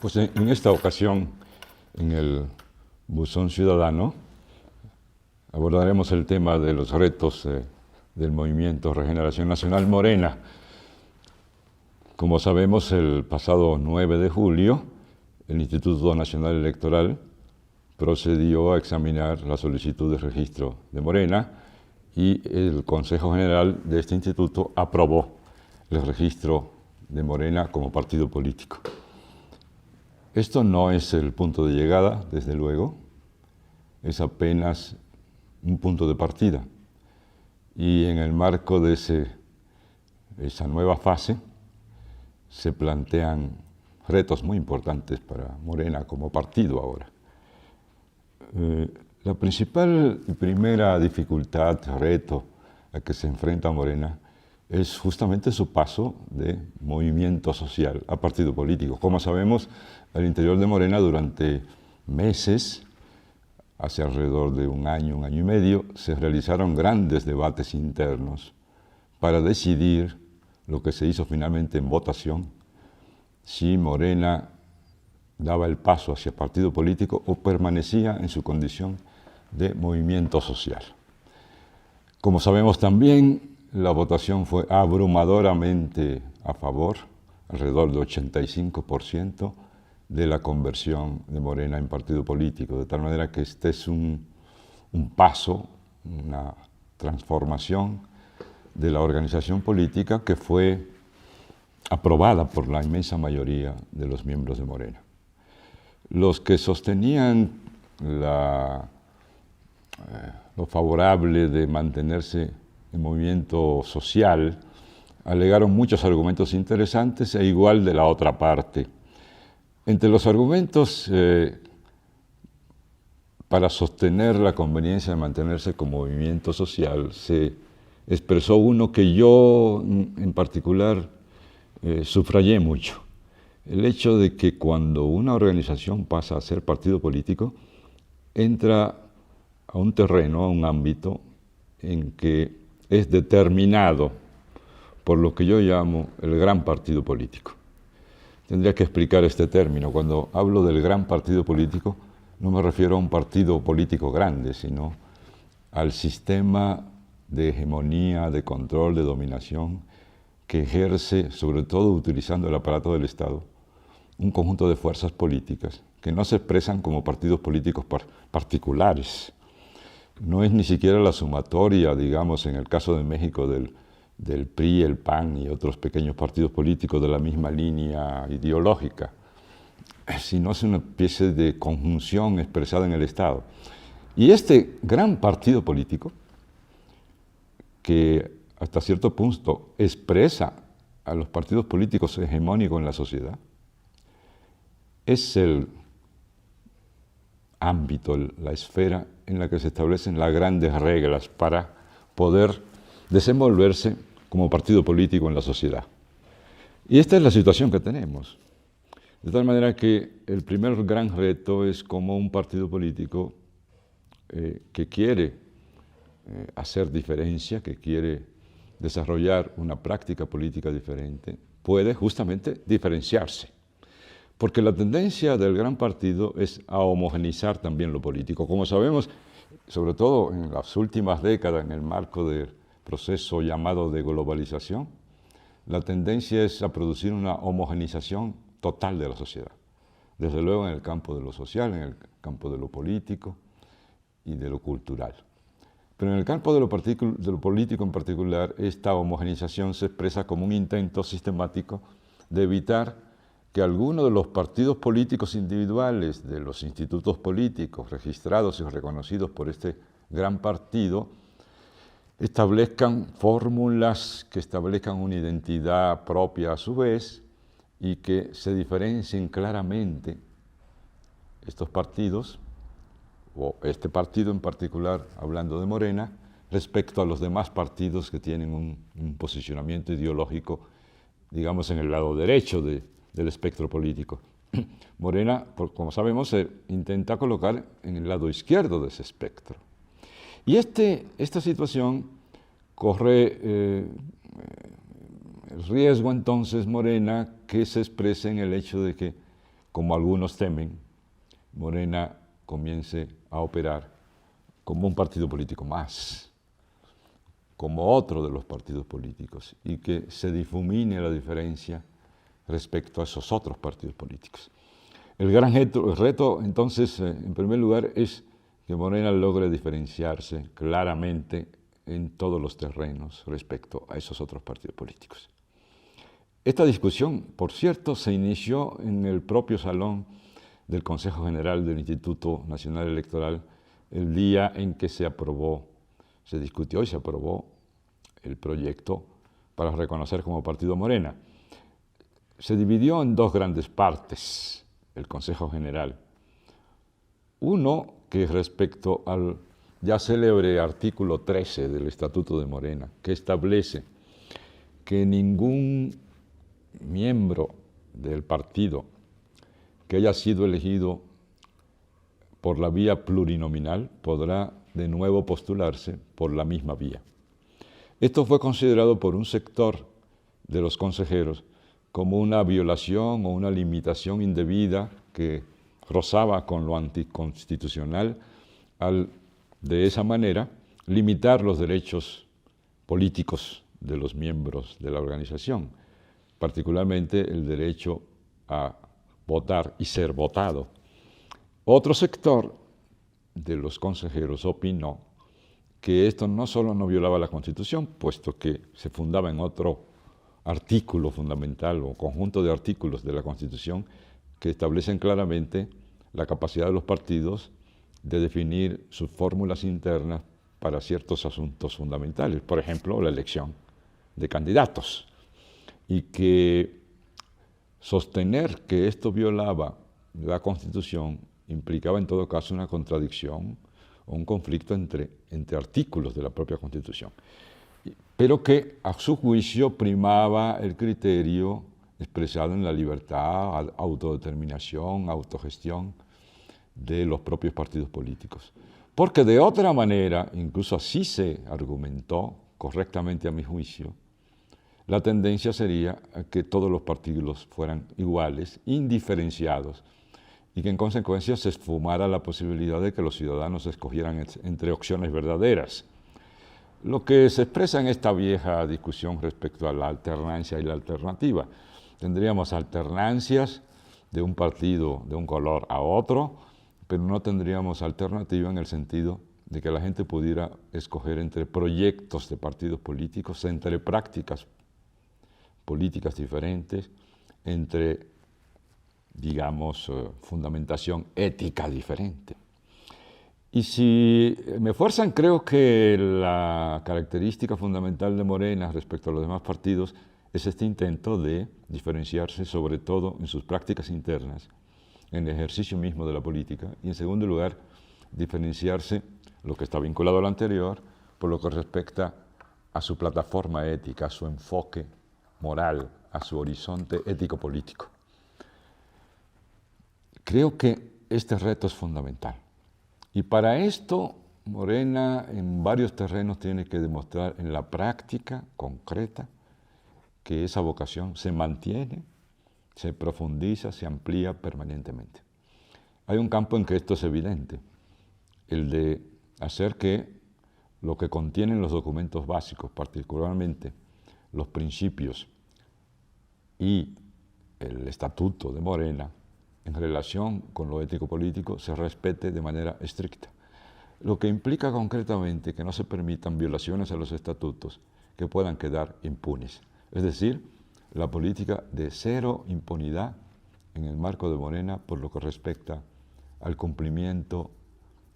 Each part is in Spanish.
Pues en esta ocasión, en el Buzón Ciudadano, abordaremos el tema de los retos del Movimiento Regeneración Nacional Morena. Como sabemos, el pasado 9 de julio, el Instituto Nacional Electoral procedió a examinar la solicitud de registro de Morena y el Consejo General de este instituto aprobó el registro de Morena como partido político. Esto no es el punto de llegada, desde luego, es apenas un punto de partida. Y en el marco de esa nueva fase se plantean retos muy importantes para Morena como partido ahora. La principal y primera dificultad, reto a que se enfrenta Morena es justamente su paso de movimiento social a partido político. Como sabemos, al interior de Morena durante meses, hace alrededor de un año y medio, se realizaron grandes debates internos para decidir lo que se hizo finalmente en votación, si Morena daba el paso hacia partido político o permanecía en su condición de movimiento social. Como sabemos también, la votación fue abrumadoramente a favor, alrededor de 85% de la conversión de Morena en partido político, de tal manera que este es un paso, una transformación de la organización política que fue aprobada por la inmensa mayoría de los miembros de Morena. Los que sostenían lo favorable de mantenerse en movimiento social alegaron muchos argumentos interesantes e igual de la otra parte. Entre los argumentos para sostener la conveniencia de mantenerse con movimiento social se expresó uno que yo en particular subrayé mucho. El hecho de que cuando una organización pasa a ser partido político, entra a un terreno, a un ámbito en que es determinado por lo que yo llamo el gran partido político. Tendría que explicar este término. Cuando hablo del gran partido político, no me refiero a un partido político grande, sino al sistema de hegemonía, de control, de dominación que ejerce, sobre todo utilizando el aparato del Estado, un conjunto de fuerzas políticas que no se expresan como partidos políticos particulares. No es ni siquiera la sumatoria, digamos, en el caso de México, del PRI, el PAN y otros pequeños partidos políticos de la misma línea ideológica, sino es una especie de conjunción expresada en el Estado. Y este gran partido político, que hasta cierto punto expresa a los partidos políticos hegemónicos en la sociedad, es el ámbito, la esfera en la que se establecen las grandes reglas para poder desenvolverse como partido político en la sociedad. Y esta es la situación que tenemos. De tal manera que el primer gran reto es cómo un partido político que quiere hacer diferencia, que quiere desarrollar una práctica política diferente, puede justamente diferenciarse. Porque la tendencia del gran partido es a homogeneizar también lo político. Como sabemos, sobre todo en las últimas décadas, en el marco del proceso llamado de globalización, la tendencia es a producir una homogeneización total de la sociedad. Desde luego en el campo de lo social, en el campo de lo político y de lo cultural. Pero en el campo de lo político en particular, esta homogeneización se expresa como un intento sistemático de evitar que algunos de los partidos políticos individuales, de los institutos políticos registrados y reconocidos por este gran partido, establezcan fórmulas que establezcan una identidad propia a su vez y que se diferencien claramente estos partidos, o este partido en particular, hablando de Morena, respecto a los demás partidos que tienen un posicionamiento ideológico, digamos, en el lado derecho del espectro político. Morena, como sabemos, se intenta colocar en el lado izquierdo de ese espectro. Y esta situación corre el riesgo entonces, Morena, que se exprese en el hecho de que como algunos temen, Morena comience a operar como un partido político más, como otro de los partidos políticos, y que se difumine la diferencia respecto a esos otros partidos políticos. El gran reto, entonces, en primer lugar, es que Morena logre diferenciarse claramente en todos los terrenos respecto a esos otros partidos políticos. Esta discusión, por cierto, se inició en el propio salón del Consejo General del Instituto Nacional Electoral el día en que se discutió y se aprobó el proyecto para reconocer como partido Morena. Se dividió en dos grandes partes el Consejo General. Uno que respecto al ya célebre artículo 13 del Estatuto de Morena, que establece que ningún miembro del partido que haya sido elegido por la vía plurinominal podrá de nuevo postularse por la misma vía. Esto fue considerado por un sector de los consejeros como una violación o una limitación indebida que rozaba con lo anticonstitucional al, de esa manera, limitar los derechos políticos de los miembros de la organización, particularmente el derecho a votar y ser votado. Otro sector de los consejeros opinó que esto no solo no violaba la Constitución, puesto que se fundaba en otro artículo fundamental o conjunto de artículos de la Constitución que establecen claramente la capacidad de los partidos de definir sus fórmulas internas para ciertos asuntos fundamentales, por ejemplo, la elección de candidatos, y que sostener que esto violaba la Constitución implicaba en todo caso una contradicción o un conflicto entre artículos de la propia Constitución, pero que a su juicio primaba el criterio expresado en la libertad, autodeterminación, autogestión de los propios partidos políticos. Porque de otra manera, incluso así se argumentó correctamente a mi juicio, la tendencia sería a que todos los partidos fueran iguales, indiferenciados, y que en consecuencia se esfumara la posibilidad de que los ciudadanos escogieran entre opciones verdaderas. Lo que se expresa en esta vieja discusión respecto a la alternancia y la alternativa. Tendríamos alternancias de un partido de un color a otro, pero no tendríamos alternativa en el sentido de que la gente pudiera escoger entre proyectos de partidos políticos, entre prácticas políticas diferentes, entre, digamos, fundamentación ética diferente. Y si me fuerzan, creo que la característica fundamental de Morena respecto a los demás partidos es este intento de diferenciarse sobre todo en sus prácticas internas, en el ejercicio mismo de la política, y en segundo lugar, diferenciarse, lo que está vinculado a lo anterior, por lo que respecta a su plataforma ética, a su enfoque moral, a su horizonte ético-político. Creo que este reto es fundamental. Y para esto, Morena en varios terrenos tiene que demostrar en la práctica concreta que esa vocación se mantiene, se profundiza, se amplía permanentemente. Hay un campo en que esto es evidente, el de hacer que lo que contienen los documentos básicos, particularmente los principios y el estatuto de Morena, en relación con lo ético-político, se respete de manera estricta. Lo que implica concretamente que no se permitan violaciones a los estatutos que puedan quedar impunes. Es decir, la política de cero impunidad en el marco de Morena por lo que respecta al cumplimiento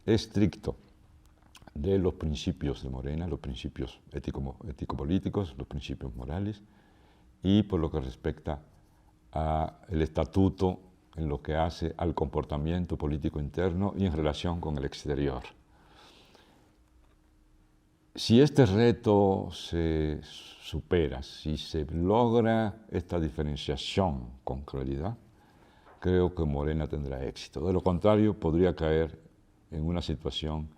estricto de los principios de Morena, los principios ético-políticos, los principios morales, y por lo que respecta al estatuto en lo que hace al comportamiento político interno y en relación con el exterior. Si este reto se supera, si se logra esta diferenciación con claridad, creo que Morena tendrá éxito. De lo contrario, podría caer en una situación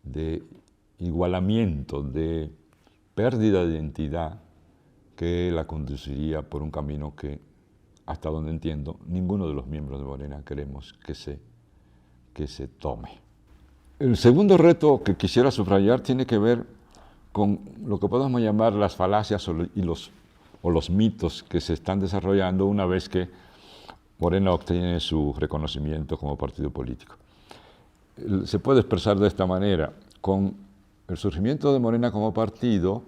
de igualamiento, de pérdida de identidad que la conduciría por un camino que hasta donde entiendo, ninguno de los miembros de Morena queremos que se tome. El segundo reto que quisiera subrayar tiene que ver con lo que podemos llamar las falacias o los mitos que se están desarrollando una vez que Morena obtiene su reconocimiento como partido político. Se puede expresar de esta manera: con el surgimiento de Morena como partido,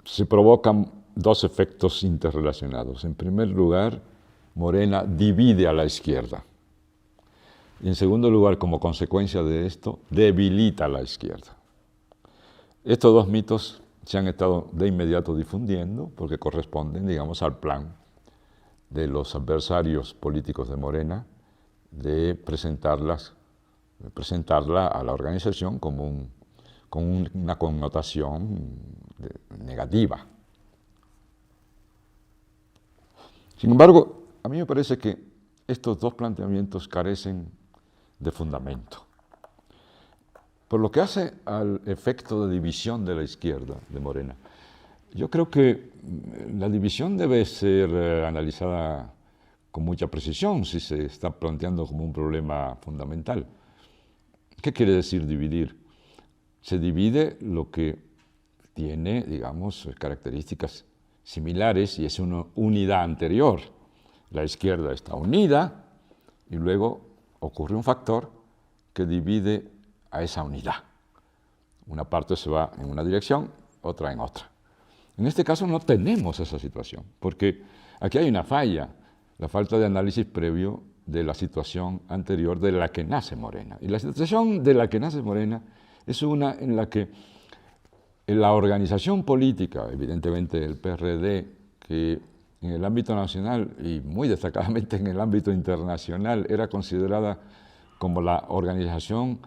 se provocan dos efectos interrelacionados. En primer lugar, Morena divide a la izquierda. Y en segundo lugar, como consecuencia de esto, debilita a la izquierda. Estos dos mitos se han estado de inmediato difundiendo porque corresponden, digamos, al plan de los adversarios políticos de Morena de presentarla a la organización con una connotación negativa. Sin embargo, a mí me parece que estos dos planteamientos carecen de fundamento. Por lo que hace al efecto de división de la izquierda de Morena, yo creo que la división debe ser analizada con mucha precisión si se está planteando como un problema fundamental. ¿Qué quiere decir dividir? Se divide lo que tiene, digamos, características similares y es una unidad anterior. La izquierda está unida y luego ocurre un factor que divide a esa unidad. Una parte se va en una dirección, otra en otra. En este caso no tenemos esa situación, porque aquí hay una falla, la falta de análisis previo de la situación anterior de la que nace Morena. Y la situación de la que nace Morena es una en la que la organización política, evidentemente el PRD, que en el ámbito nacional y muy destacadamente en el ámbito internacional era considerada como la organización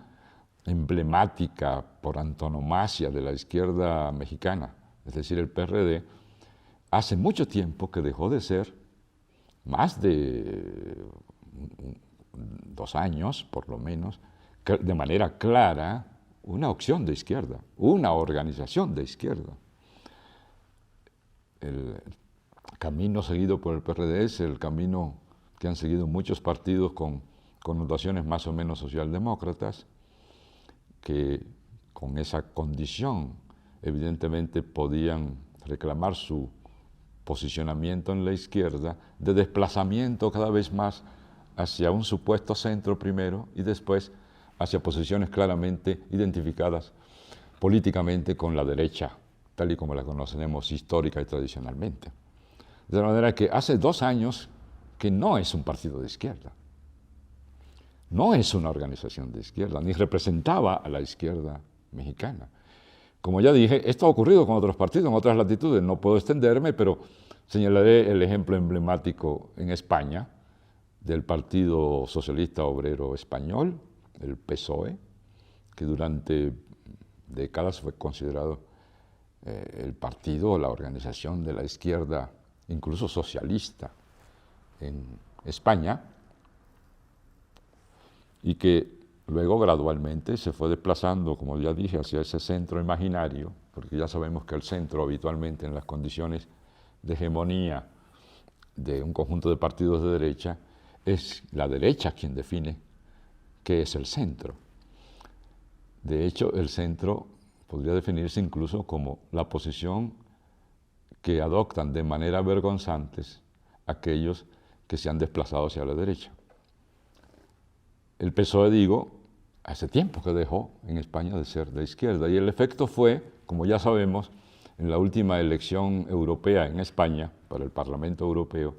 emblemática por antonomasia de la izquierda mexicana, es decir, el PRD, hace mucho tiempo que dejó de ser, más de 2 años por lo menos, de manera clara, una opción de izquierda, una organización de izquierda. El camino seguido por el PRD es el camino que han seguido muchos partidos con connotaciones más o menos socialdemócratas, que con esa condición evidentemente podían reclamar su posicionamiento en la izquierda de desplazamiento cada vez más hacia un supuesto centro primero y después hacia posiciones claramente identificadas políticamente con la derecha, tal y como la conocemos histórica y tradicionalmente. De manera que hace 2 años que no es un partido de izquierda, no es una organización de izquierda, ni representaba a la izquierda mexicana. Como ya dije, esto ha ocurrido con otros partidos en otras latitudes, no puedo extenderme, pero señalaré el ejemplo emblemático en España del Partido Socialista Obrero Español, el PSOE, que durante décadas fue considerado el partido o la organización de la izquierda, incluso socialista, en España, y que luego gradualmente se fue desplazando, como ya dije, hacia ese centro imaginario, porque ya sabemos que el centro habitualmente en las condiciones de hegemonía de un conjunto de partidos de derecha, es la derecha quien define qué es el centro. De hecho, el centro podría definirse incluso como la posición que adoptan de manera vergonzantes aquellos que se han desplazado hacia la derecha. El PSOE, digo, hace tiempo que dejó en España de ser de izquierda y el efecto fue, como ya sabemos, en la última elección europea en España, para el Parlamento Europeo,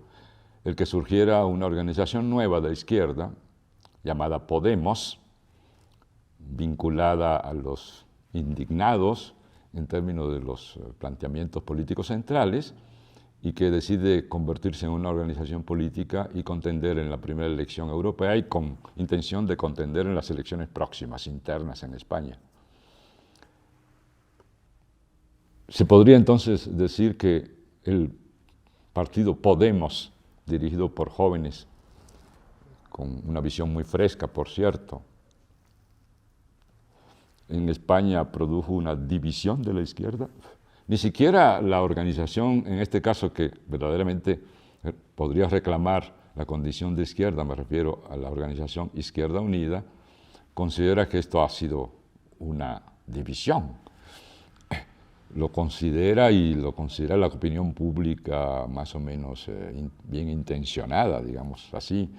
el que surgiera una organización nueva de izquierda, llamada Podemos, vinculada a los indignados en términos de los planteamientos políticos centrales, y que decide convertirse en una organización política y contender en la primera elección europea y con intención de contender en las elecciones próximas, internas en España. Se podría entonces decir que el partido Podemos, dirigido por jóvenes, con una visión muy fresca, por cierto, en España produjo una división de la izquierda. Ni siquiera la organización, en este caso que verdaderamente podría reclamar la condición de izquierda, me refiero a la organización Izquierda Unida, considera que esto ha sido una división. Lo considera y lo considera la opinión pública más o menos bien intencionada, digamos así,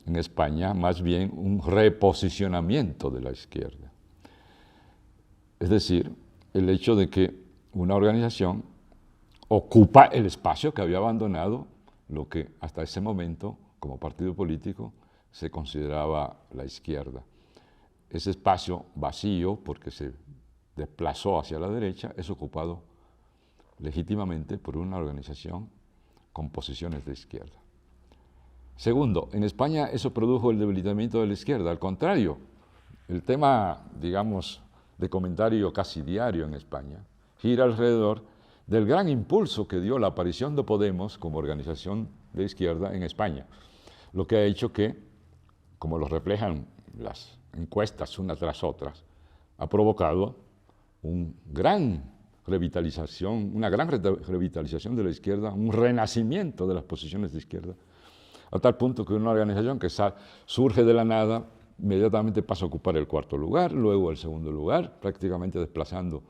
en España, más bien un reposicionamiento de la izquierda. Es decir, el hecho de que una organización ocupa el espacio que había abandonado lo que hasta ese momento, como partido político, se consideraba la izquierda. Ese espacio vacío, porque se desplazó hacia la derecha, es ocupado legítimamente por una organización con posiciones de izquierda. Segundo, en España eso produjo el debilitamiento de la izquierda. Al contrario, el tema, digamos, de comentario casi diario en España gira alrededor del gran impulso que dio la aparición de Podemos como organización de izquierda en España, lo que ha hecho que, como lo reflejan las encuestas unas tras otras, ha provocado una gran revitalización de la izquierda, un renacimiento de las posiciones de izquierda, a tal punto que una organización que surge de la nada inmediatamente pasa a ocupar el cuarto lugar, luego el segundo lugar, prácticamente desplazando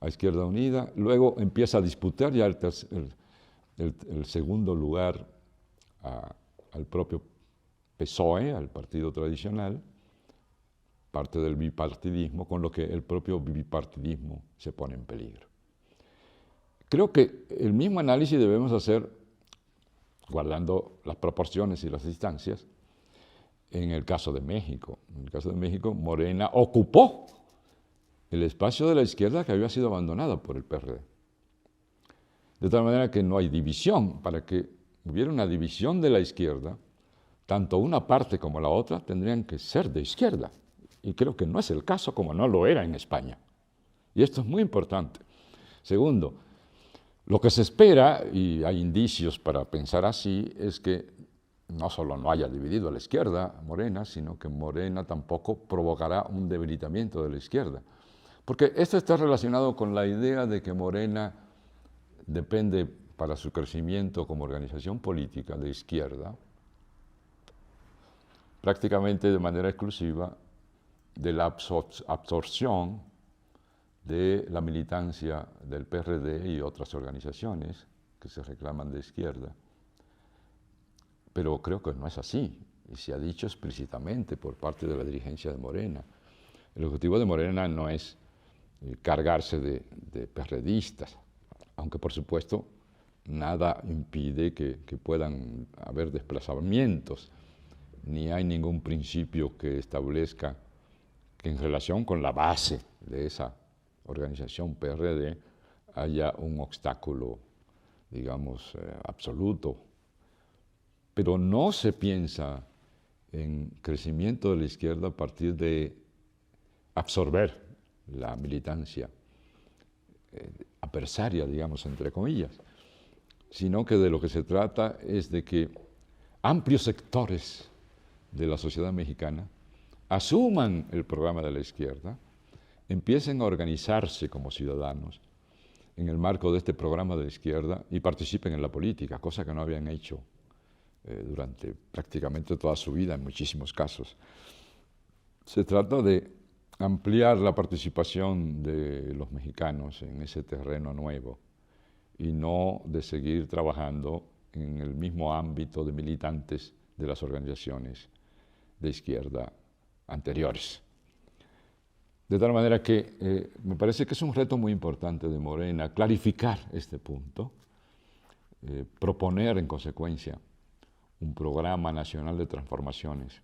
a Izquierda Unida, luego empieza a disputar ya el segundo lugar al propio PSOE, al partido tradicional, parte del bipartidismo, con lo que el propio bipartidismo se pone en peligro. Creo que el mismo análisis debemos hacer, guardando las proporciones y las distancias, en el caso de México. En el caso de México, Morena ocupó el espacio de la izquierda que había sido abandonado por el PRD. De tal manera que no hay división. Para que hubiera una división de la izquierda, tanto una parte como la otra tendrían que ser de izquierda. Y creo que no es el caso, como no lo era en España. Y esto es muy importante. Segundo, lo que se espera, y hay indicios para pensar así, es que no solo no haya dividido a la izquierda Morena, sino que Morena tampoco provocará un debilitamiento de la izquierda. Porque esto está relacionado con la idea de que Morena depende para su crecimiento como organización política de izquierda, prácticamente de manera exclusiva, de la absorción de la militancia del PRD y otras organizaciones que se reclaman de izquierda. Pero creo que no es así, y se ha dicho explícitamente por parte de la dirigencia de Morena. El objetivo de Morena no es cargarse de PRDistas, aunque por supuesto nada impide que puedan haber desplazamientos, ni hay ningún principio que establezca que en relación con la base de esa organización PRD haya un obstáculo, digamos, absoluto. Pero no se piensa en crecimiento de la izquierda a partir de absorber la militancia adversaria, digamos, entre comillas, sino que de lo que se trata es de que amplios sectores de la sociedad mexicana asuman el programa de la izquierda, empiecen a organizarse como ciudadanos en el marco de este programa de la izquierda y participen en la política, cosa que no habían hecho durante prácticamente toda su vida en muchísimos casos. Se trata de ampliar la participación de los mexicanos en ese terreno nuevo y no de seguir trabajando en el mismo ámbito de militantes de las organizaciones de izquierda anteriores. De tal manera que me parece que es un reto muy importante de Morena clarificar este punto, proponer en consecuencia un programa nacional de transformaciones,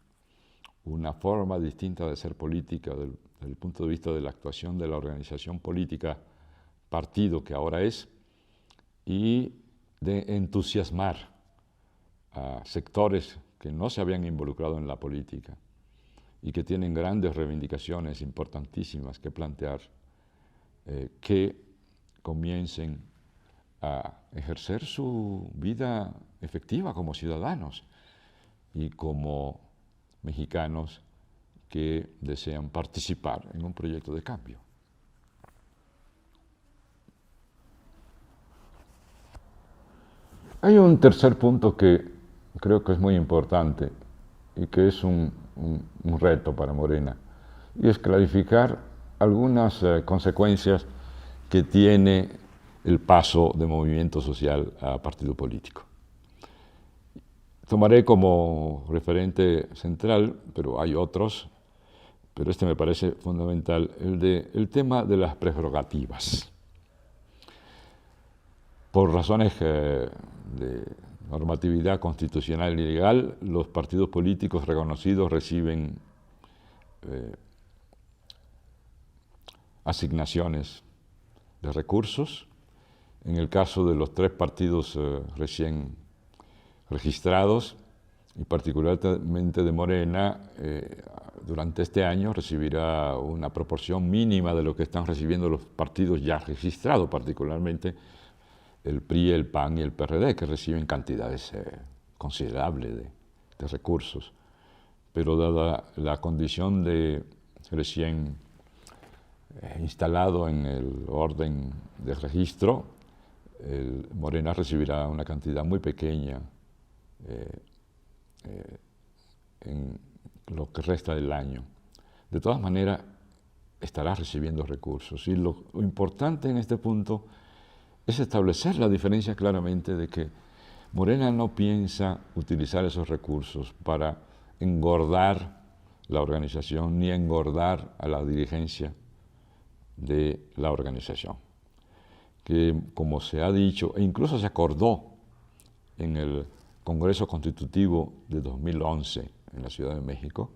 una forma distinta de ser política desde el punto de vista de la actuación de la organización política partido que ahora es, y de entusiasmar a sectores que no se habían involucrado en la política y que tienen grandes reivindicaciones importantísimas que plantear, que comiencen a ejercer su vida efectiva como ciudadanos y como mexicanos que desean participar en un proyecto de cambio. Hay un tercer punto que creo que es muy importante y que es un reto para Morena, y es clarificar algunas consecuencias que tiene el paso de movimiento social a partido político. Tomaré como referente central, pero hay otros, pero este me parece fundamental, el tema de las prerrogativas. Por razones de normatividad constitucional y legal, los partidos políticos reconocidos reciben asignaciones de recursos. En el caso de los 3 partidos recién registrados, y particularmente de Morena, durante este año recibirá una proporción mínima de lo que están recibiendo los partidos ya registrados, particularmente el PRI, el PAN y el PRD, que reciben cantidades considerables de recursos. Pero dada la condición de recién instalado en el orden de registro, Morena recibirá una cantidad muy pequeña en lo que resta del año. De todas maneras, estará recibiendo recursos. Y lo importante en este punto es establecer la diferencia claramente de que Morena no piensa utilizar esos recursos para engordar la organización ni engordar a la dirigencia de la organización. Que, como se ha dicho, e incluso se acordó en el Congreso Constitutivo de 2011 en la Ciudad de México,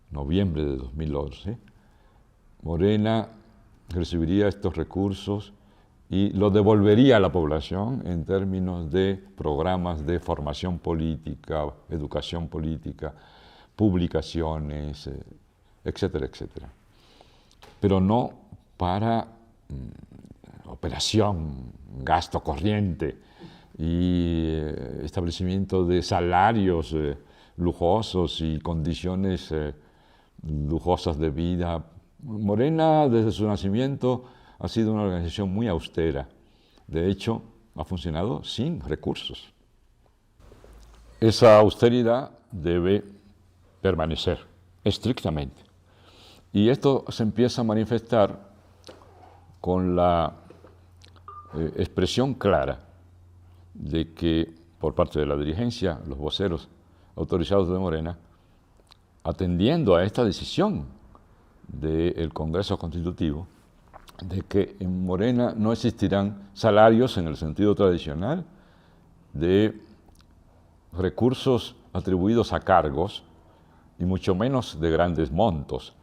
noviembre de 2011, Morena recibiría estos recursos y lo devolvería a la población en términos de programas de formación política, educación política, publicaciones, etcétera, etcétera. Pero no para operación, gasto corriente y establecimiento de salarios lujosos y condiciones lujosas de vida. Morena, desde su nacimiento, ha sido una organización muy austera. De hecho, ha funcionado sin recursos. Esa austeridad debe permanecer estrictamente. Y esto se empieza a manifestar con la expresión clara de que por parte de la dirigencia, los voceros autorizados de Morena, atendiendo a esta decisión del Congreso Constitutivo, de que en Morena no existirán salarios en el sentido tradicional de recursos atribuidos a cargos y mucho menos de grandes montos,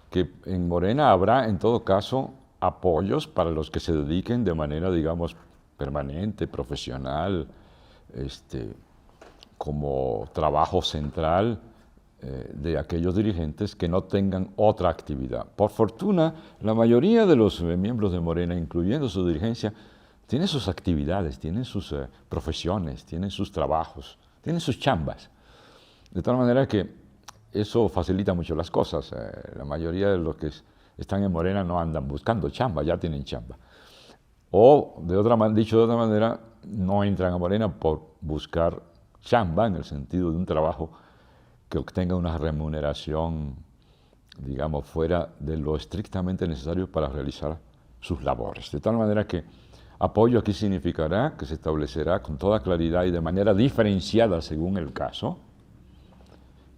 que en Morena habrá en todo caso apoyos para los que se dediquen de manera, digamos, permanente, profesional, como trabajo central de aquellos dirigentes que no tengan otra actividad. Por fortuna, la mayoría de los miembros de Morena, incluyendo su dirigencia, tienen sus actividades, tienen sus profesiones, tienen sus trabajos, tienen sus chambas. De tal manera que eso facilita mucho las cosas. La mayoría de los que están en Morena no andan buscando chamba, ya tienen chamba. O, dicho de otra manera, no entran a Morena por buscar chamba en el sentido de un trabajo que obtenga una remuneración, digamos, fuera de lo estrictamente necesario para realizar sus labores. De tal manera que apoyo aquí significará que se establecerá con toda claridad y de manera diferenciada según el caso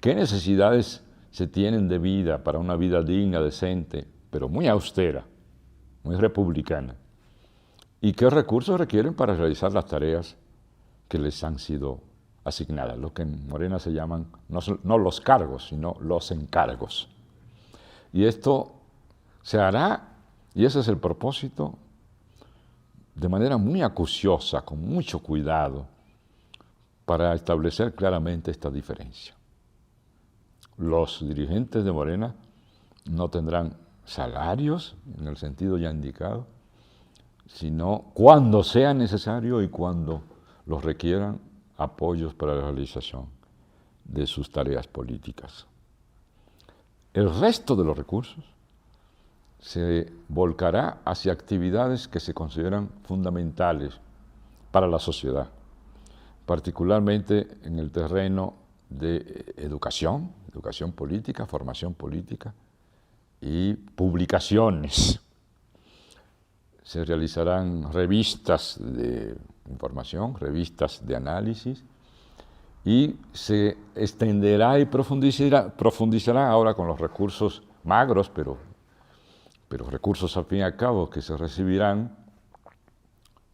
qué necesidades se tienen de vida para una vida digna, decente, pero muy austera, muy republicana, y qué recursos requieren para realizar las tareas que les han sido asignadas, lo que en Morena se llaman no los cargos, sino los encargos. Y esto se hará, y ese es el propósito, de manera muy acuciosa, con mucho cuidado, para establecer claramente esta diferencia. Los dirigentes de Morena no tendrán salarios, en el sentido ya indicado, sino cuando sea necesario y cuando los requieran apoyos para la realización de sus tareas políticas. El resto de los recursos se volcará hacia actividades que se consideran fundamentales para la sociedad, particularmente en el terreno de educación política, formación política y publicaciones. Se realizarán revistas de información, revistas de análisis, y se extenderá y profundizará ahora con los recursos magros, pero recursos al fin y al cabo que se recibirán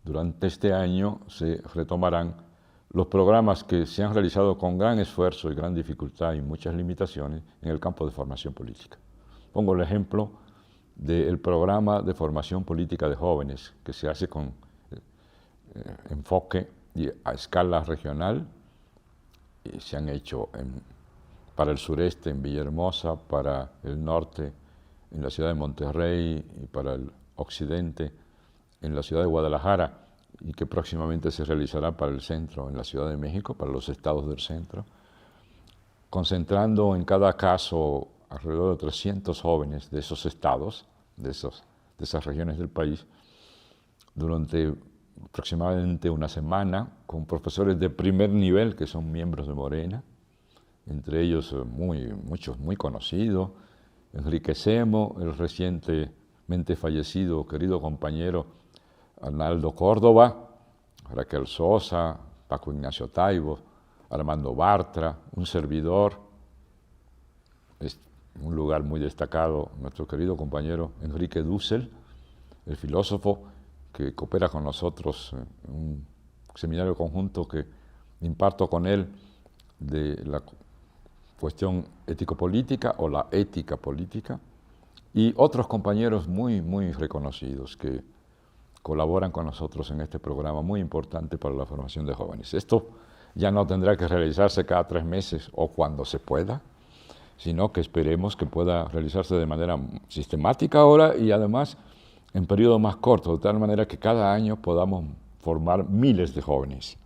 durante este año. Se retomarán los programas que se han realizado con gran esfuerzo y gran dificultad y muchas limitaciones en el campo de formación política. Pongo el ejemplo del programa de formación política de jóvenes, que se hace con enfoque a escala regional. Y se han hecho para el sureste en Villahermosa, para el norte en la ciudad de Monterrey y para el occidente en la ciudad de Guadalajara, y que próximamente se realizará para el centro en la Ciudad de México, para los estados del centro, concentrando en cada caso alrededor de 300 jóvenes de esos estados, de esas regiones del país, durante aproximadamente una semana, con profesores de primer nivel que son miembros de Morena, entre ellos muchos muy conocidos: Enrique Semo, el recientemente fallecido querido compañero Arnaldo Córdoba, Raquel Sosa, Paco Ignacio Taibo, Armando Bartra, un servidor, un lugar muy destacado, nuestro querido compañero Enrique Dussel, el filósofo, que coopera con nosotros en un seminario conjunto que imparto con él de la cuestión ético-política o la ética política, y otros compañeros muy reconocidos que colaboran con nosotros en este programa muy importante para la formación de jóvenes. Esto ya no tendrá que realizarse cada 3 meses o cuando se pueda, sino que esperemos que pueda realizarse de manera sistemática ahora y además en periodo más corto, de tal manera que cada año podamos formar miles de jóvenes.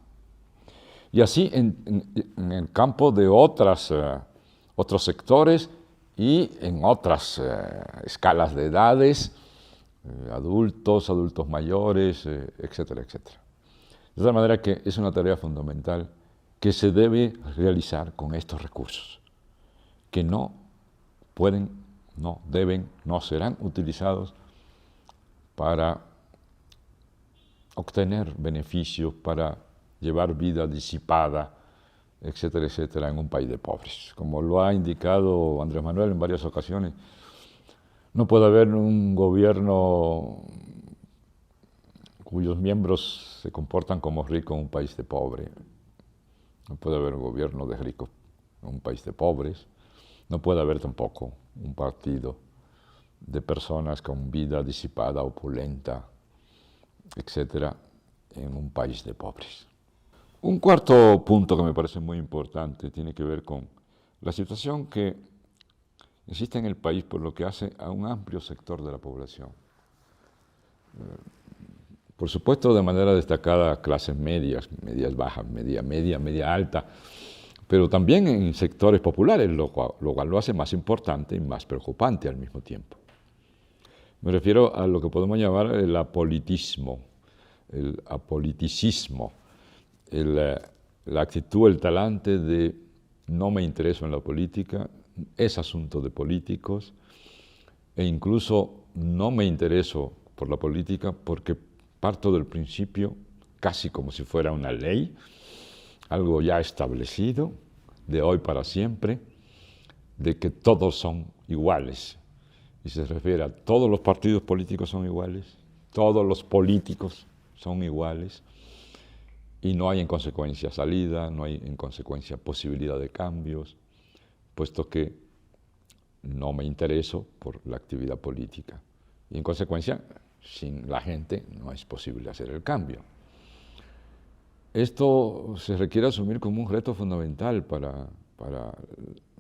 Y así en el campo de otros sectores y en otras escalas de edades, adultos mayores, etcétera, etcétera. De tal manera que es una tarea fundamental que se debe realizar con estos recursos, que no pueden, no deben, no serán utilizados para obtener beneficios, para llevar vida disipada, etcétera, etcétera, en un país de pobres. Como lo ha indicado Andrés Manuel en varias ocasiones, no puede haber un gobierno cuyos miembros se comportan como ricos en un país de pobres. No puede haber un gobierno de ricos en un país de pobres. No puede haber tampoco un partido de personas con vida disipada, opulenta, etcétera, en un país de pobres. Un cuarto punto que me parece muy importante tiene que ver con la situación que existe en el país por lo que hace a un amplio sector de la población. Por supuesto, de manera destacada, clases medias, medias bajas, media alta, pero también en sectores populares, lo cual lo hace más importante y más preocupante al mismo tiempo. Me refiero a lo que podemos llamar el apolitismo, el apoliticismo, la actitud, el talante de no me intereso en la política, es asunto de políticos, e incluso no me intereso por la política porque parto del principio, casi como si fuera una ley, algo ya establecido, de hoy para siempre, de que todos son iguales. Y se refiere a todos los partidos políticos son iguales, todos los políticos son iguales, y no hay en consecuencia salida, no hay en consecuencia posibilidad de cambios, puesto que no me intereso por la actividad política. Y en consecuencia, sin la gente no es posible hacer el cambio. Esto se requiere asumir como un reto fundamental para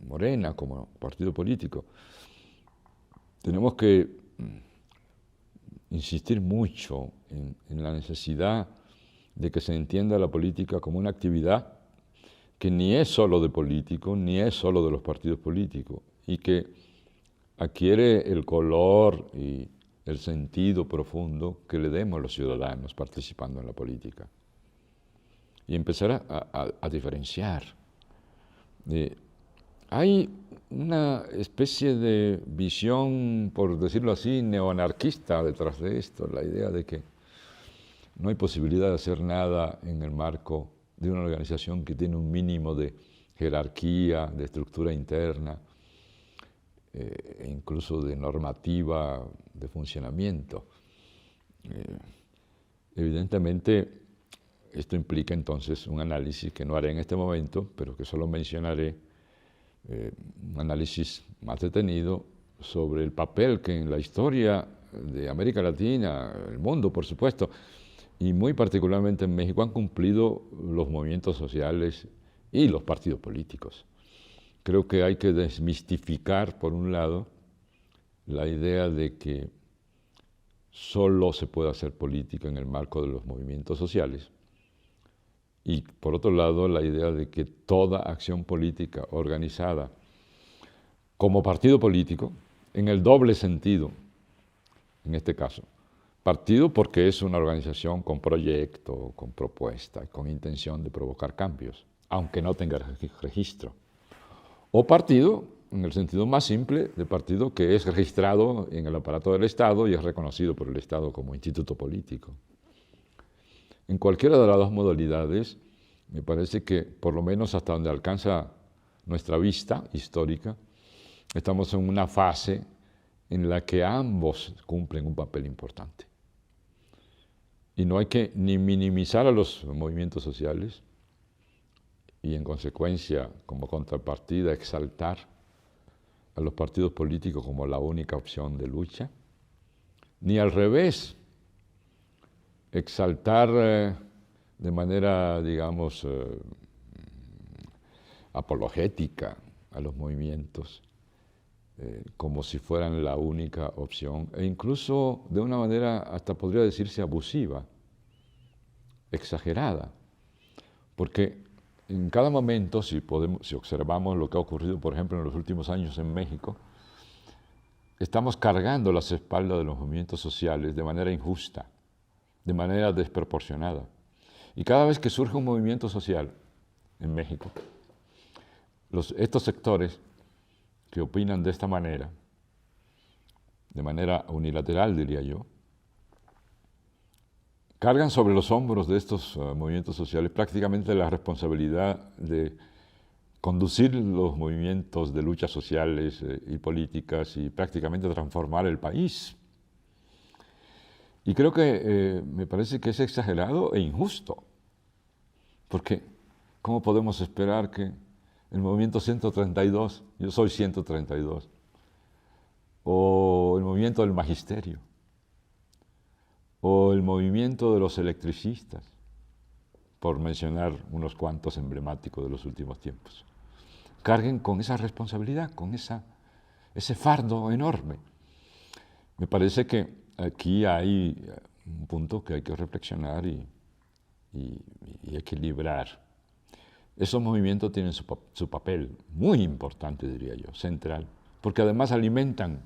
Morena como partido político. Tenemos que insistir mucho en la necesidad de que se entienda la política como una actividad que ni es solo de políticos, ni es solo de los partidos políticos, y que adquiere el color y el sentido profundo que le demos los ciudadanos participando en la política. y empezar a diferenciar. Hay una especie de visión, por decirlo así, neoanarquista detrás de esto, la idea de que no hay posibilidad de hacer nada en el marco de una organización que tiene un mínimo de jerarquía, de estructura interna, e incluso de normativa de funcionamiento. Evidentemente, esto implica entonces un análisis que no haré en este momento, pero que solo mencionaré, un análisis más detenido sobre el papel que en la historia de América Latina, el mundo por supuesto, y muy particularmente en México, han cumplido los movimientos sociales y los partidos políticos. Creo que hay que desmistificar, por un lado, la idea de que solo se puede hacer política en el marco de los movimientos sociales, y por otro lado, la idea de que toda acción política organizada como partido político, en el doble sentido, en este caso, partido porque es una organización con proyecto, con propuesta, con intención de provocar cambios, aunque no tenga registro. O partido, en el sentido más simple, de partido que es registrado en el aparato del Estado y es reconocido por el Estado como instituto político. En cualquiera de las dos modalidades, me parece que, por lo menos hasta donde alcanza nuestra vista histórica, estamos en una fase en la que ambos cumplen un papel importante. Y no hay que ni minimizar a los movimientos sociales y, en consecuencia, como contrapartida, exaltar a los partidos políticos como la única opción de lucha, ni al revés, exaltar de manera, digamos, apologética a los movimientos como si fueran la única opción, e incluso de una manera hasta podría decirse abusiva, exagerada, porque en cada momento, si observamos lo que ha ocurrido, por ejemplo, en los últimos años en México, estamos cargando las espaldas de los movimientos sociales de manera injusta, de manera desproporcionada. Y cada vez que surge un movimiento social en México, estos sectores que opinan de esta manera, de manera unilateral, diría yo, cargan sobre los hombros de estos movimientos sociales prácticamente la responsabilidad de conducir los movimientos de luchas sociales y políticas y prácticamente transformar el país. Y creo que me parece que es exagerado e injusto, porque ¿cómo podemos esperar que el movimiento 132, yo soy 132, o el movimiento del magisterio, o el movimiento de los electricistas, por mencionar unos cuantos emblemáticos de los últimos tiempos, carguen con esa responsabilidad, con ese fardo enorme? Me parece que aquí hay un punto que hay que reflexionar y equilibrar. Esos movimientos tienen su papel muy importante, diría yo, central, porque además alimentan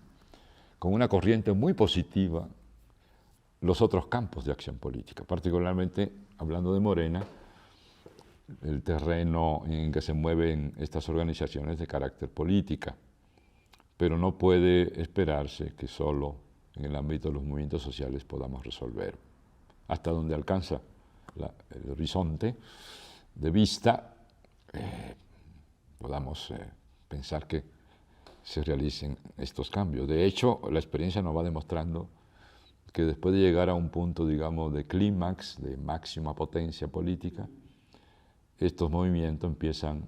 con una corriente muy positiva los otros campos de acción política, particularmente, hablando de Morena, el terreno en que se mueven estas organizaciones de carácter política. Pero no puede esperarse que solo en el ámbito de los movimientos sociales podamos resolver. Hasta donde alcanza el horizonte de vista, podamos pensar que se realicen estos cambios. De hecho, la experiencia nos va demostrando que después de llegar a un punto, digamos, de clímax, de máxima potencia política, estos movimientos empiezan,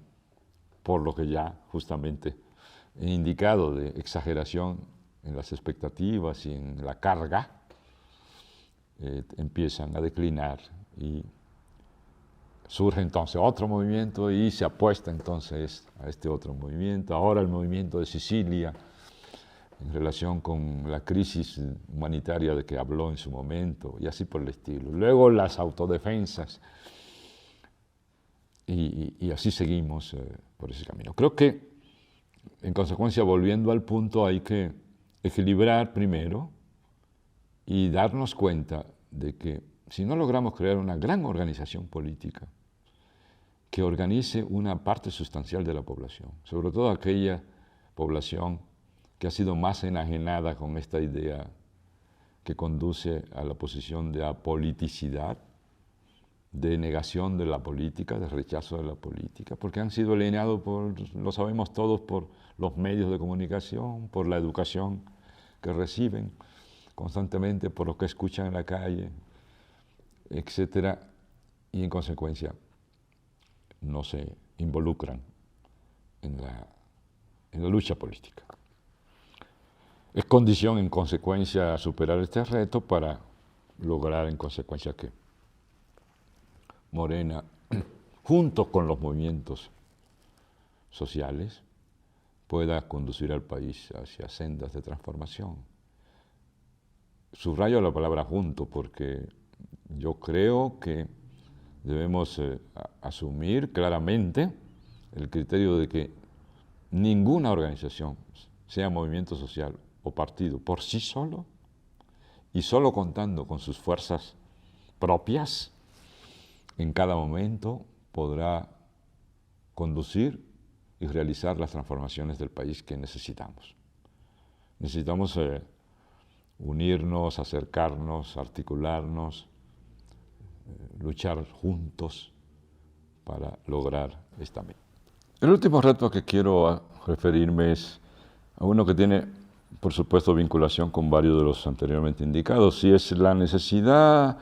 por lo que ya justamente he indicado, de exageración en las expectativas y en la carga, empiezan a declinar y surge entonces otro movimiento y se apuesta entonces a este otro movimiento. Ahora el movimiento de Sicilia, en relación con la crisis humanitaria de que habló en su momento, y así por el estilo. Luego las autodefensas, y así seguimos por ese camino. Creo que, en consecuencia, volviendo al punto, hay que equilibrar primero y darnos cuenta de que si no logramos crear una gran organización política, que organice una parte sustancial de la población, sobre todo aquella población que ha sido más enajenada con esta idea que conduce a la posición de apoliticidad, de negación de la política, de rechazo de la política, porque han sido alienados lo sabemos todos, por los medios de comunicación, por la educación que reciben constantemente, por lo que escuchan en la calle, etcétera, y en consecuencia no se involucran en la lucha política. Es condición, en consecuencia, superar este reto para lograr, en consecuencia, que Morena, junto con los movimientos sociales, pueda conducir al país hacia sendas de transformación. Subrayo la palabra junto porque yo creo que debemos asumir claramente el criterio de que ninguna organización, sea movimiento social o partido, por sí solo y solo contando con sus fuerzas propias, en cada momento podrá conducir y realizar las transformaciones del país que necesitamos. Necesitamos unirnos, acercarnos, articularnos, luchar juntos para lograr esta meta. El último reto que quiero referirme es a uno que tiene, por supuesto, vinculación con varios de los anteriormente indicados, y es la necesidad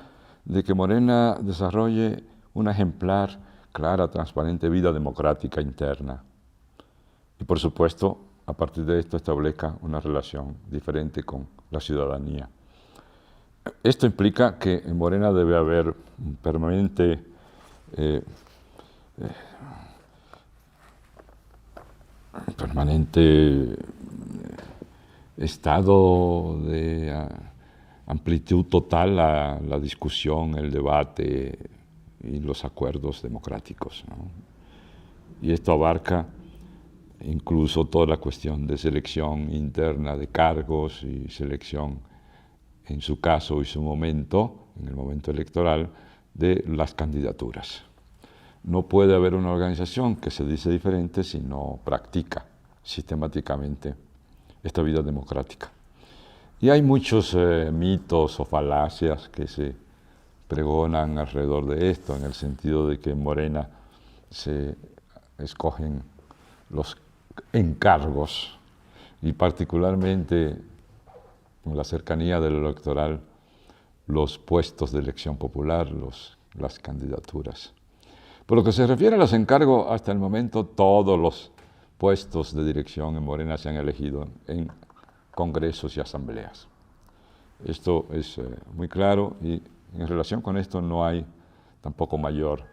de que Morena desarrolle una ejemplar, clara, transparente vida democrática interna. Y, por supuesto, a partir de esto establezca una relación diferente con la ciudadanía. Esto implica que en Morena debe haber un permanente estado de amplitud total a la discusión, el debate y los acuerdos democráticos, ¿no? Y esto abarca incluso toda la cuestión de selección interna de cargos y selección, en su caso y su momento, en el momento electoral, de las candidaturas. No puede haber una organización que se dice diferente si no practica sistemáticamente esta vida democrática. Y hay muchos mitos o falacias que se pregonan alrededor de esto, en el sentido de que en Morena se escogen los encargos y particularmente en la cercanía del electoral los puestos de elección popular, las candidaturas. Por lo que se refiere a los encargos, hasta el momento todos los puestos de dirección en Morena se han elegido en congresos y asambleas. Esto es muy claro y en relación con esto no hay tampoco mayor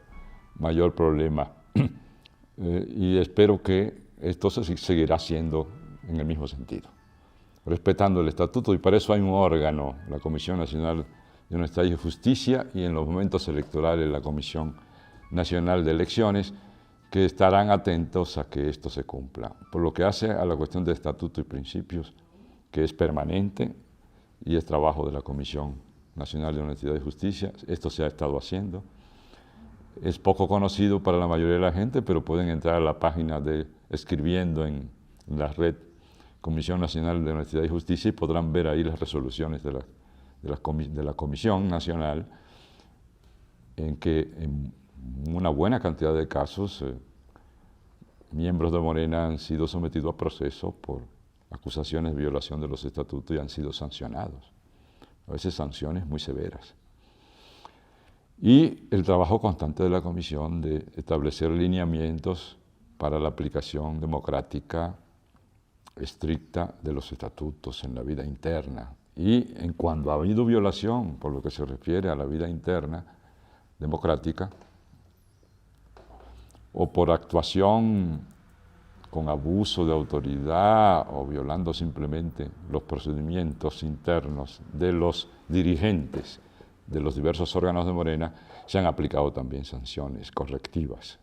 problema. Y espero que esto se seguirá siendo en el mismo sentido, respetando el estatuto, y para eso hay un órgano, la Comisión Nacional de Honestidad y Justicia, y en los momentos electorales la Comisión Nacional de Elecciones, que estarán atentos a que esto se cumpla. Por lo que hace a la cuestión de estatuto y principios, que es permanente y es trabajo de la Comisión Nacional de Honestidad y Justicia, esto se ha estado haciendo. Es poco conocido para la mayoría de la gente, pero pueden entrar a la página escribiendo en la red Comisión Nacional de Honestidad y Justicia y podrán ver ahí las resoluciones de la Comisión Nacional, en que en una buena cantidad de casos miembros de Morena han sido sometidos a proceso por acusaciones de violación de los estatutos y han sido sancionados, a veces sanciones muy severas. Y el trabajo constante de la Comisión de establecer lineamientos para la aplicación democrática estricta de los estatutos en la vida interna. Y en cuanto ha habido violación, por lo que se refiere a la vida interna democrática, o por actuación con abuso de autoridad o violando simplemente los procedimientos internos de los dirigentes de los diversos órganos de Morena, se han aplicado también sanciones correctivas.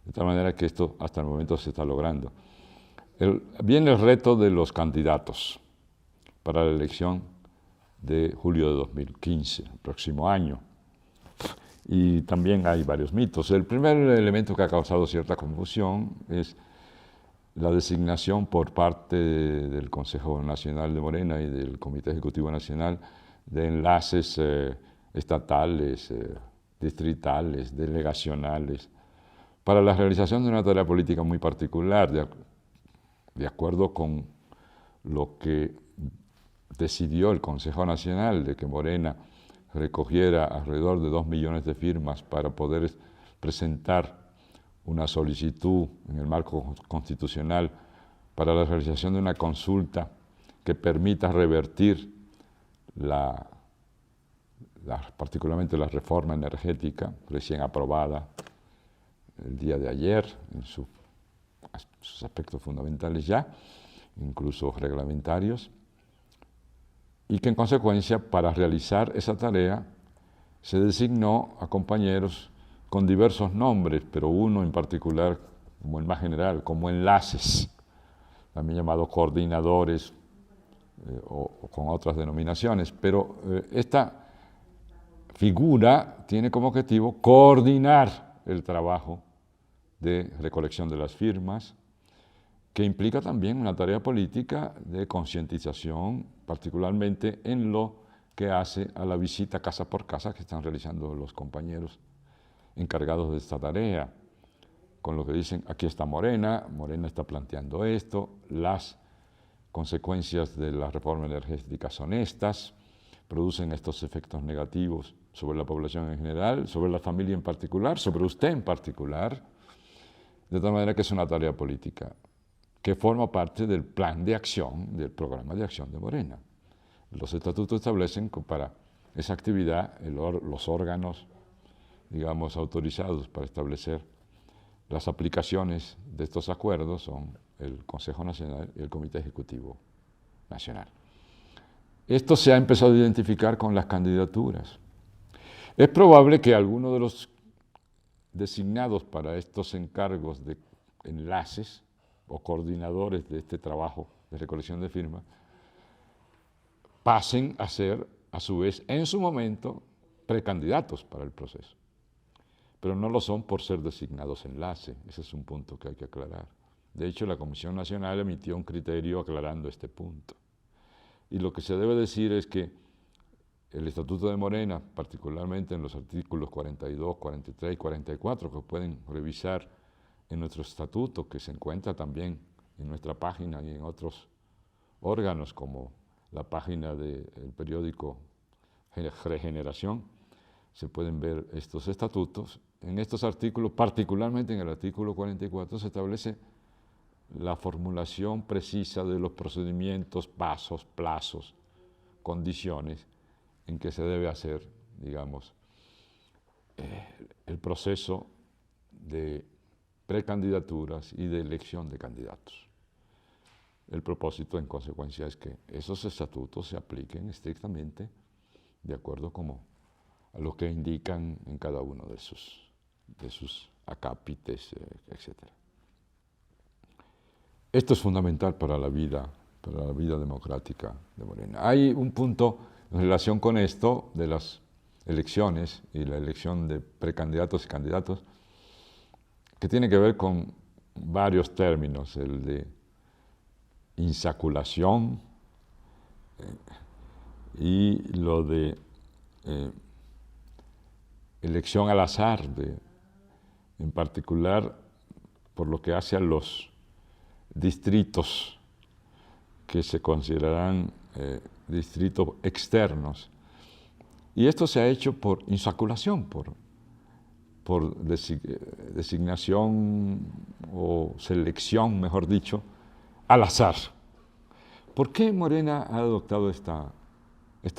De tal manera que esto hasta el momento se está logrando. Viene el reto de los candidatos para la elección de julio de 2015, el próximo año. Y también hay varios mitos. El primer elemento que ha causado cierta confusión es la designación por parte del Consejo Nacional de Morena y del Comité Ejecutivo Nacional de enlaces estatales, distritales, delegacionales, para la realización de una tarea política muy particular, de acuerdo con lo que decidió el Consejo Nacional, de que Morena recogiera alrededor de 2 millones de firmas para poder presentar una solicitud en el marco constitucional para la realización de una consulta que permita revertir particularmente la reforma energética recién aprobada el día de ayer en sus aspectos fundamentales ya, incluso reglamentarios, y que en consecuencia para realizar esa tarea se designó a compañeros con diversos nombres, pero uno en particular, como el más general, como enlaces, también llamados coordinadores o con otras denominaciones, pero esta figura tiene como objetivo coordinar el trabajo de recolección de las firmas, que implica también una tarea política de concientización, particularmente en lo que hace a la visita casa por casa que están realizando los compañeros encargados de esta tarea, con lo que dicen, aquí está Morena, Morena está planteando esto, las consecuencias de la reforma energética son estas, producen estos efectos negativos sobre la población en general, sobre la familia en particular, sobre usted en particular, de tal manera que es una tarea política que forma parte del plan de acción, del programa de acción de Morena. Los estatutos establecen que para esa actividad los órganos, digamos, autorizados para establecer las aplicaciones de estos acuerdos son el Consejo Nacional y el Comité Ejecutivo Nacional. Esto se ha empezado a identificar con las candidaturas. Es probable que algunos de los designados para estos encargos de enlaces o coordinadores de este trabajo de recolección de firmas pasen a ser, a su vez, en su momento, precandidatos para el proceso. Pero no lo son por ser designados enlace, ese es un punto que hay que aclarar. De hecho, la Comisión Nacional emitió un criterio aclarando este punto. Y lo que se debe decir es que el Estatuto de Morena, particularmente en los artículos 42, 43 y 44, que pueden revisar en nuestro estatuto, que se encuentra también en nuestra página y en otros órganos, como la página del periódico Regeneración, se pueden ver estos estatutos. En estos artículos, particularmente en el artículo 44, se establece la formulación precisa de los procedimientos, pasos, plazos, condiciones en que se debe hacer, digamos, el proceso de precandidaturas y de elección de candidatos. El propósito, en consecuencia, es que esos estatutos se apliquen estrictamente de acuerdo a lo que indican en cada uno de sus acápites, etc. Esto es fundamental para la vida democrática de Morena. Hay un punto en relación con esto de las elecciones y la elección de precandidatos y candidatos que tiene que ver con varios términos, el de insaculación y lo de elección al azar, en particular por lo que hace a los distritos que se considerarán distritos externos. Y esto se ha hecho por insaculación, por designación o selección, mejor dicho, al azar. ¿Por qué Morena ha adoptado esta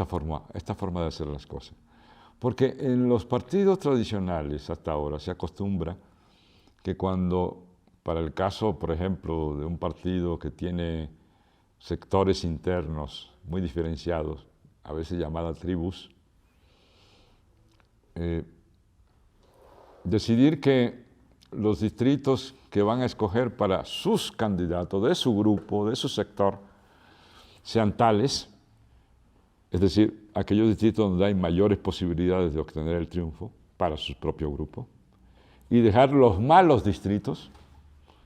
forma de hacer las cosas? Porque en los partidos tradicionales hasta ahora se acostumbra que cuando, para el caso, por ejemplo, de un partido que tiene sectores internos muy diferenciados, a veces llamada tribus, decidir que los distritos que van a escoger para sus candidatos, de su grupo, de su sector, sean tales, es decir, aquellos distritos donde hay mayores posibilidades de obtener el triunfo, para su propio grupo y dejar los malos distritos,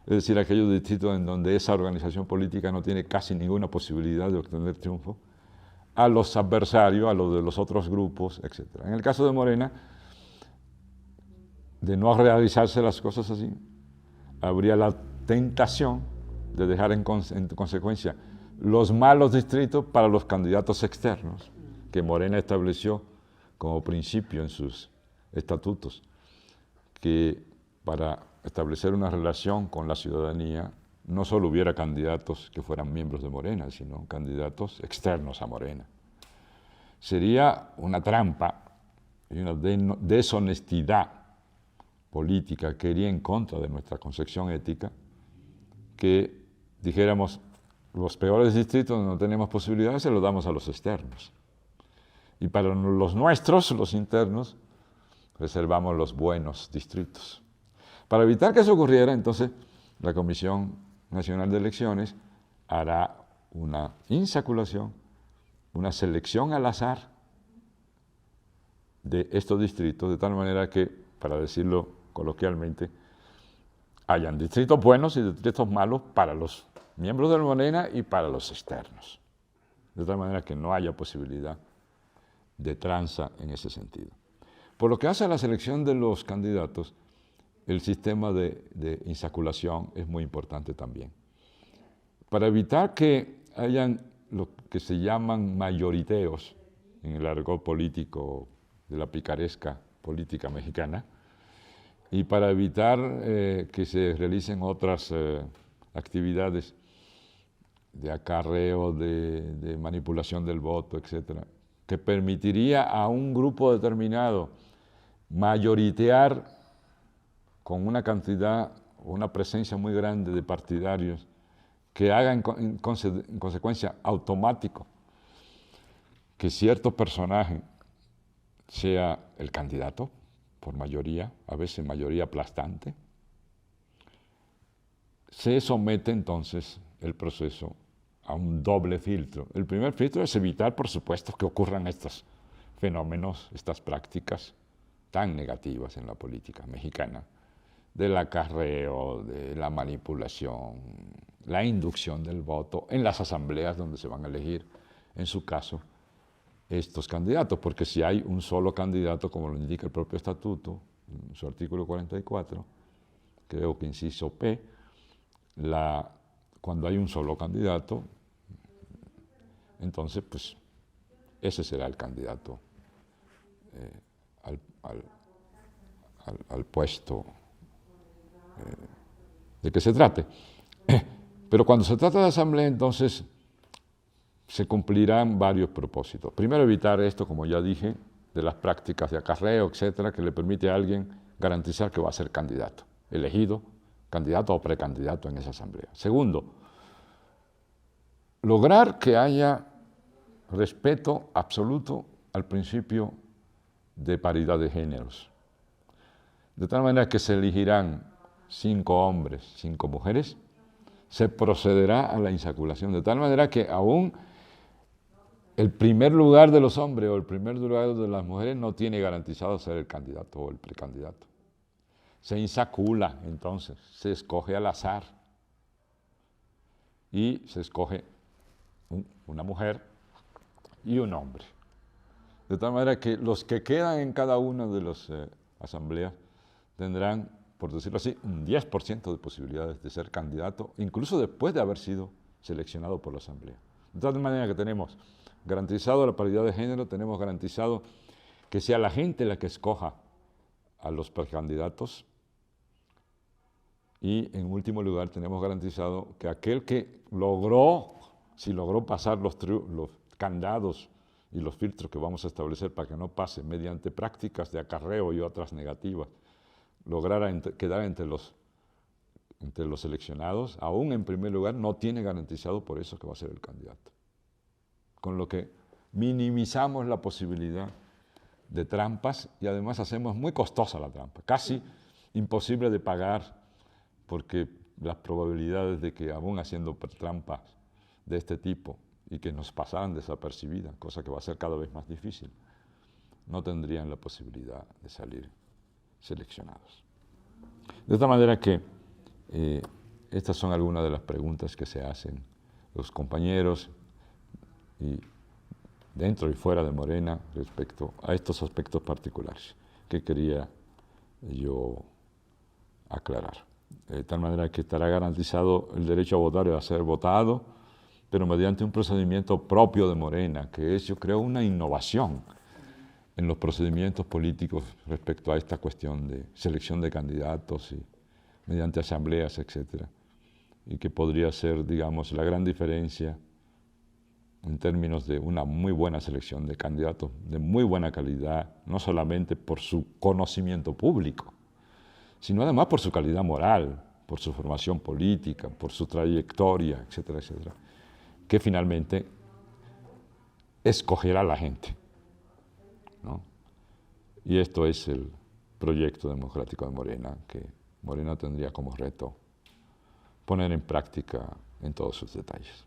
es decir, aquellos distritos en donde esa organización política no tiene casi ninguna posibilidad de obtener triunfo, a los adversarios, a los de los otros grupos, etc. En el caso de Morena, de no realizarse las cosas así, habría la tentación de dejar en consecuencia los malos distritos para los candidatos externos, que Morena estableció como principio en sus estatutos, que para establecer una relación con la ciudadanía no solo hubiera candidatos que fueran miembros de Morena, sino candidatos externos a Morena. Sería una trampa y una deshonestidad política que iría en contra de nuestra concepción ética, que dijéramos, los peores distritos donde no tenemos posibilidades se los damos a los externos. Y para los nuestros, los internos, reservamos los buenos distritos. Para evitar que eso ocurriera, entonces, la Comisión Nacional de Elecciones hará una insaculación, una selección al azar de estos distritos, de tal manera que, para decirlo coloquialmente, hayan distritos buenos y distritos malos para los miembros de la Morena y para los externos. De tal manera que no haya posibilidad de tranza en ese sentido. Por lo que hace a la selección de los candidatos, el sistema de insaculación es muy importante también. Para evitar que hayan lo que se llaman mayoriteos en el argot político de la picaresca política mexicana, y para evitar que se realicen otras actividades de acarreo, de manipulación del voto, etc., que permitiría a un grupo determinado mayoritear con una cantidad, una presencia muy grande de partidarios que haga en consecuencia automático que cierto personaje sea el candidato, por mayoría, a veces mayoría aplastante, se somete entonces el proceso a un doble filtro. El primer filtro es evitar, por supuesto, que ocurran estos fenómenos, estas prácticas tan negativas en la política mexicana, del acarreo, de la manipulación, la inducción del voto en las asambleas donde se van a elegir, en su caso, estos candidatos, porque si hay un solo candidato, como lo indica el propio estatuto, en su artículo 44, creo que inciso P, cuando hay un solo candidato, entonces pues ese será el candidato al puesto de que se trate. Pero cuando se trata de asamblea, entonces se cumplirán varios propósitos. Primero, evitar esto, como ya dije, de las prácticas de acarreo, etcétera, que le permite a alguien garantizar que va a ser candidato, elegido, candidato o precandidato en esa asamblea. Segundo, lograr que haya respeto absoluto al principio de paridad de géneros, de tal manera que se elegirán 5 hombres, 5 mujeres, se procederá a la insaculación, de tal manera que aún el primer lugar de los hombres o el primer lugar de las mujeres no tiene garantizado ser el candidato o el precandidato. Se insacula, entonces, se escoge al azar y se escoge una mujer y un hombre. De tal manera que los que quedan en cada una de las asambleas tendrán, por decirlo así, un 10% de posibilidades de ser candidato, incluso después de haber sido seleccionado por la asamblea. De tal manera que tenemos garantizado la paridad de género, tenemos garantizado que sea la gente la que escoja a los precandidatos y, en último lugar, tenemos garantizado que aquel que logró, si logró pasar los candados y los filtros que vamos a establecer para que no pase mediante prácticas de acarreo y otras negativas, lograra quedar entre los seleccionados, aún en primer lugar, no tiene garantizado por eso que va a ser el candidato. Con lo que minimizamos la posibilidad de trampas y además hacemos muy costosa la trampa, casi imposible de pagar, porque las probabilidades de que aún haciendo trampas de este tipo y que nos pasaran desapercibidas, cosa que va a ser cada vez más difícil, no tendrían la posibilidad de salir seleccionados. De esta manera que estas son algunas de las preguntas que se hacen los compañeros y dentro y fuera de Morena respecto a estos aspectos particulares que quería yo aclarar. De tal manera que estará garantizado el derecho a votar y a ser votado, pero mediante un procedimiento propio de Morena, que es, yo creo, una innovación en los procedimientos políticos respecto a esta cuestión de selección de candidatos y mediante asambleas, etcétera, y que podría ser, digamos, la gran diferencia en términos de una muy buena selección de candidatos de muy buena calidad, no solamente por su conocimiento público, sino además por su calidad moral, por su formación política, por su trayectoria, etcétera, etcétera, que finalmente escogerá a la gente, ¿no? Y esto es el proyecto democrático de Morena, que Morena tendría como reto poner en práctica en todos sus detalles.